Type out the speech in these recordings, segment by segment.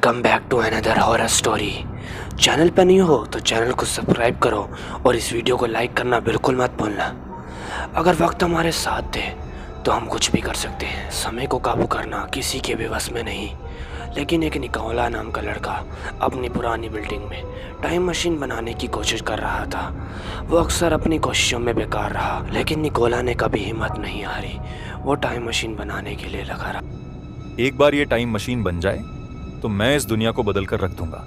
Welcome back to another horror story. Channel पर नहीं हो तो चैनल को सब्सक्राइब करो और इस वीडियो को लाइक करना बिल्कुल मत भूलना। अगर वक्त हमारे साथ दे तो हम कुछ भी कर सकते हैं। समय को काबू करना किसी के भी बस में नहीं, लेकिन एक निकोला नाम का लड़का अपनी पुरानी बिल्डिंग में टाइम मशीन बनाने की कोशिश कर रहा था। वो अक्सर अपनी कोशिशों में बेकार रहा, लेकिन निकोला ने कभी हिम्मत नहीं हारी। वो टाइम मशीन बनाने के लिए लगा रहा। एक बार ये टाइम मशीन बन जाए तो मैं इस दुनिया को बदल कर रख दूंगा।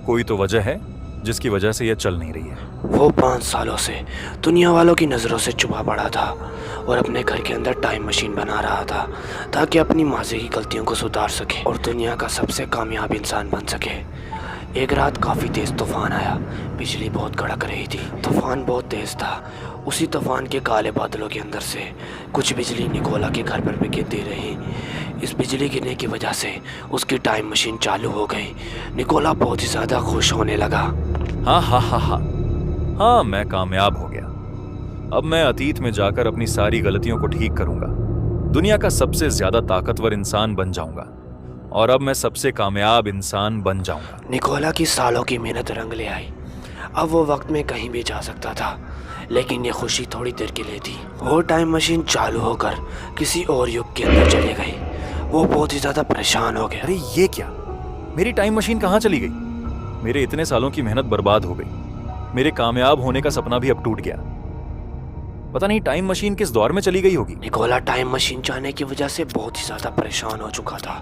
कोई तो वजह है जिसकी वजह से यह चल नहीं रही है। वो 5 सालों से दुनिया वालों की नज़रों से छुपा पड़ा था और अपने घर के अंदर टाइम मशीन बना रहा था ताकि अपनी माजी की गलतियों को सुधार सके और दुनिया का सबसे कामयाब इंसान बन सके। एक रात काफ़ी तेज़ तूफान आया, बिजली बहुत कड़क रही थी। तूफान बहुत तेज़ था। उसी तूफान के काले बादलों के अंदर से कुछ बिजली निकोला के घर पर भी गिरती रही। इस बिजली गिरने की वजह से उसकी टाइम मशीन चालू हो गई। निकोला बहुत ही ज़्यादा खुश होने लगा। हाँ, मैं कामयाब हो गया। अब मैं अतीत में जाकर अपनी सारी गलतियों को ठीक करूंगा, दुनिया का सबसे ज्यादा ताकतवर इंसान बन जाऊंगा और अब मैं सबसे कामयाब इंसान बन जाऊंगा। निकोला की सालों की मेहनत रंग ले आई। अब वो वक्त में कहीं भी जा सकता था, लेकिन ये खुशी थोड़ी देर के लिए थी। वो टाइम मशीन चालू होकर किसी और युग के अंदर चली गई। वो बहुत ही ज़्यादा परेशान हो गया। अरे ये क्या, मेरी टाइम मशीन कहाँ चली गई? मेरे इतने सालों की मेहनत बर्बाद हो गई। मेरे कामयाब होने का सपना भी अब टूट गया। पता नहीं टाइम मशीन किस दौर में चली गई होगी। निकोला टाइम मशीन जाने की वजह से बहुत ही ज़्यादा परेशान हो चुका था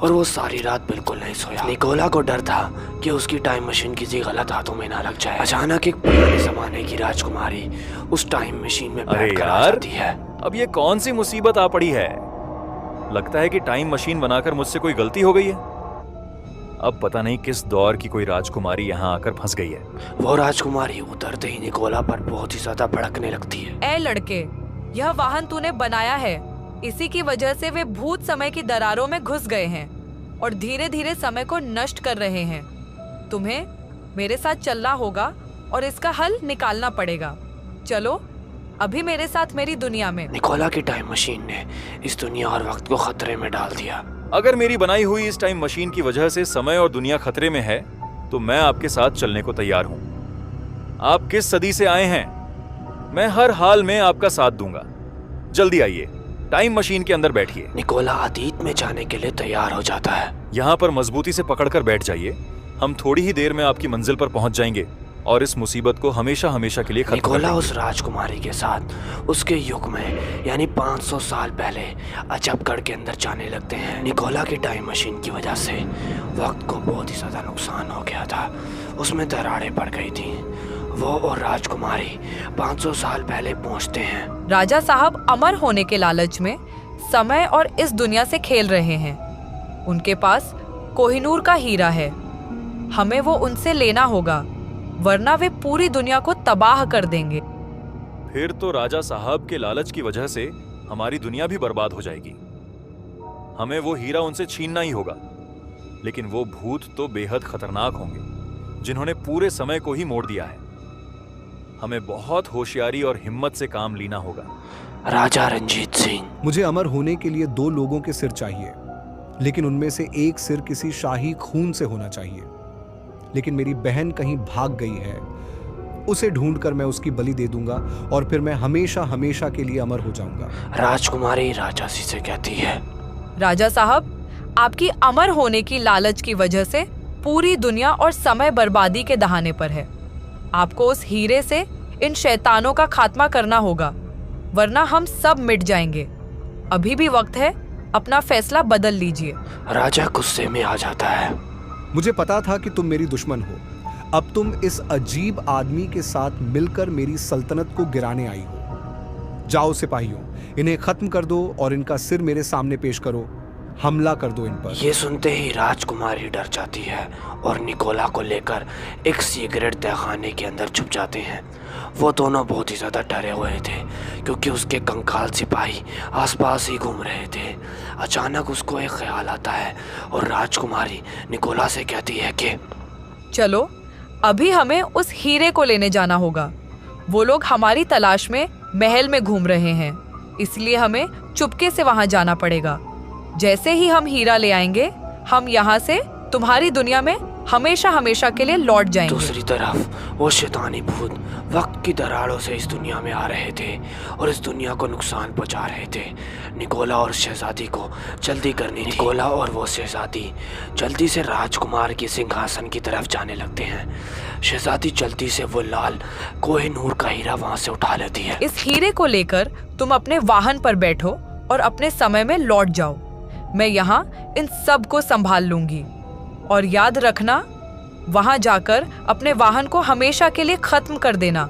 और वो सारी रात बिल्कुल नहीं सोया। निकोला को डर था कि उसकी टाइम मशीन किसी गलत हाथों में ना लग जाए। अचानक एक पुराने जमाने की राजकुमारी उस टाइम मशीन में बैठकर आ जाती है। अब ये कौन सी मुसीबत आ पड़ी है? लगता है कि टाइम मशीन बनाकर मुझसे कोई गलती हो गई है। अब पता नहीं किस दौर की कोई राजकुमारी यहाँ आकर फंस गई है। वो राजकुमारी उतरते ही निकोला पर बहुत ही ज्यादा भड़कने लगती है। ए लड़के, यह वाहन तूने बनाया है, इसी की वजह से वे भूत समय की दरारों में घुस गए हैं और धीरे धीरे समय को नष्ट कर रहे हैं। तुम्हें मेरे साथ चलना होगा और इसका हल निकालना पड़ेगा। चलो अभी मेरे साथ मेरी दुनिया में। निकोला की टाइम मशीन ने इस दुनिया और वक्त को खतरे में डाल दिया। अगर मेरी बनाई हुई इस टाइम मशीन की वजह से समय और दुनिया खतरे में है तो मैं आपके साथ चलने को तैयार हूं। आप किस सदी से आए हैं? मैं हर हाल में आपका साथ दूंगा। जल्दी आइए, टाइम मशीन के अंदर बैठिए। निकोला अतीत में जाने के लिए तैयार हो जाता है। यहाँ पर मजबूती से पकड़कर बैठ जाइए। हम थोड़ी ही देर में आपकी मंजिल पर पहुंच जाएंगे और इस मुसीबत को हमेशा हमेशा के लिए खत्म कर निकोला देंगे। उस राजकुमारी के साथ उसके युग में यानी 500 साल पहले अजबगढ़ के अंदर जाने लगते हैं। निकोला की टाइम मशीन की वजह से वक्त को बहुत ही ज्यादा नुकसान हो गया था। उसमें दरारें पड़ गई थी। वो और राजकुमारी 500 साल पहले पहुंचते हैं। राजा साहब अमर होने के लालच में समय और इस दुनिया से खेल रहे हैं। उनके पास कोहिनूर का हीरा है, हमें वो उनसे लेना होगा, वरना वे पूरी दुनिया को तबाह कर देंगे। फिर तो राजा साहब के लालच की वजह से हमारी दुनिया भी बर्बाद हो जाएगी। हमें वो हीरा उनसे छीनना ही होगा। लेकिन वो भूत तो बेहद खतरनाक होंगे जिन्होंने पूरे समय को ही मोड़ दिया है। हमें बहुत होशियारी और हिम्मत से काम लेना होगा। राजा रंजीत सिंह, मुझे अमर होने के लिए 2 लोगों के सिर चाहिए, लेकिन उनमें से एक सिर किसी शाही खून से होना चाहिए। लेकिन मेरी बहन कहीं भाग गई है, उसे ढूंढकर मैं उसकी बलि दे दूंगा और फिर मैं हमेशा हमेशा के लिए अमर हो जाऊंगा। राजकुमारी राजा जी से कहती है। राजा साहब, आपकी अमर होने की लालच की वजह से पूरी दुनिया और समय बर्बादी के दहाने पर है। आपको उस हीरे से इन शैतानों का खात्मा करना होगा, वरना हम सब मिट जाएंगे। अभी भी वक्त है, अपना फैसला बदल लीजिए। राजा गुस्से में आ जाता है। मुझे पता था कि तुम मेरी दुश्मन हो। अब तुम इस अजीब आदमी के साथ मिलकर मेरी सल्तनत को गिराने आई हो। जाओ सिपाहियों, इन्हें खत्म कर दो और इनका सिर मेरे सामने पेश करो। हमला कर दो इन पर। ये सुनते ही राजकुमारी डर जाती है और निकोला को लेकर एक सिगरेट तहखाने के अंदर छुप जाते हैं। वो दोनों बहुत ही ज़्यादा डरे हुए थे क्योंकि उसके कंकाल सिपाही आसपास ही घूम रहे थे। अचानक उसको एक ख्याल आता है और राजकुमारी निकोला से कहती है कि चलो अभी हमें उस हीरे को लेने जाना होगा। वो लोग हमारी तलाश में महल में घूम रहे हैं, इसलिए हमें चुपके से वहां जाना पड़ेगा। जैसे ही हम हीरा ले आएंगे हम यहाँ से तुम्हारी दुनिया में हमेशा हमेशा के लिए लौट जाएंगे। दूसरी तरफ वो शैतानी भूत वक्त की दरारों से इस दुनिया में आ रहे थे और इस दुनिया को नुकसान पहुंचा रहे थे। निकोला और शहजादी को जल्दी करनी थी। निकोला और वो शहजादी जल्दी से राजकुमार के सिंहासन की तरफ जाने लगते हैं। शहजादी जल्दी से वो लाल कोहिनूर का हीरा वहाँ से उठा लेती है। इस हीरे को लेकर तुम अपने वाहन पर बैठो और अपने समय में लौट जाओ। मैं यहाँ इन सब को संभाल लूंगी। और याद रखना, वहां जाकर अपने वाहन को हमेशा के लिए खत्म कर देना,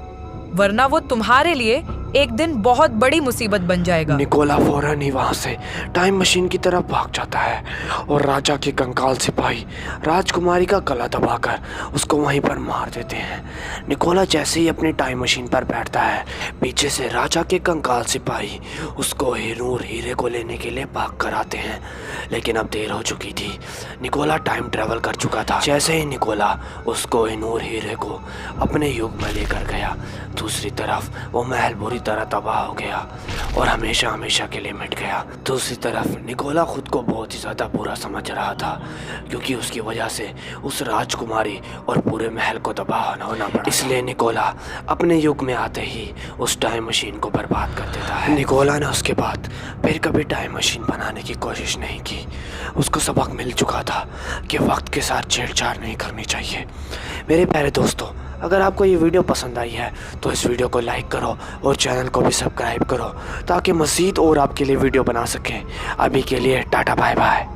वरना वो तुम्हारे लिए एक दिन बहुत बड़ी मुसीबत बन जाएगा। निकोला फौरन ही वहां से टाइम मशीन की तरफ भाग जाता है और राजा के कंकाल सिपाही राजकुमारी का गला दबाकर उसको वहीं पर मार देते हैं। निकोला जैसे ही अपनी टाइम मशीन पर बैठता है, पीछे से राजा के कंकाल सिपाही उसको हिनूर हीरे को लेने के लिए भाग कर आते हैं, लेकिन अब देर हो चुकी थी। निकोला टाइम ट्रेवल कर चुका था। जैसे ही निकोला उसको हिनूर हीरे को अपने युग में लेकर गया, दूसरी तरफ वो महल बुरी तरह तबाह हो गया और हमेशा हमेशा के लिए मिट गया। दूसरी तरफ निकोला खुद को बहुत ही ज़्यादा बुरा समझ रहा था, क्योंकि उसकी वजह से उस राजकुमारी और पूरे महल को तबाह होना पड़ा। इसलिए निकोला अपने युग में आते ही उस टाइम मशीन को बर्बाद कर देता है। निकोला ने उसके बाद फिर कभी टाइम मशीन बनाने की कोशिश नहीं की। उसको सबक मिल चुका था कि वक्त के साथ छेड़छाड़ नहीं करनी चाहिए। मेरे प्यारे दोस्तों, अगर आपको ये वीडियो पसंद आई है तो इस वीडियो को लाइक करो और चैनल को भी सब्सक्राइब करो, ताकि मज़ीद और आपके लिए वीडियो बना सकें। अभी के लिए टाटा बाय बाय।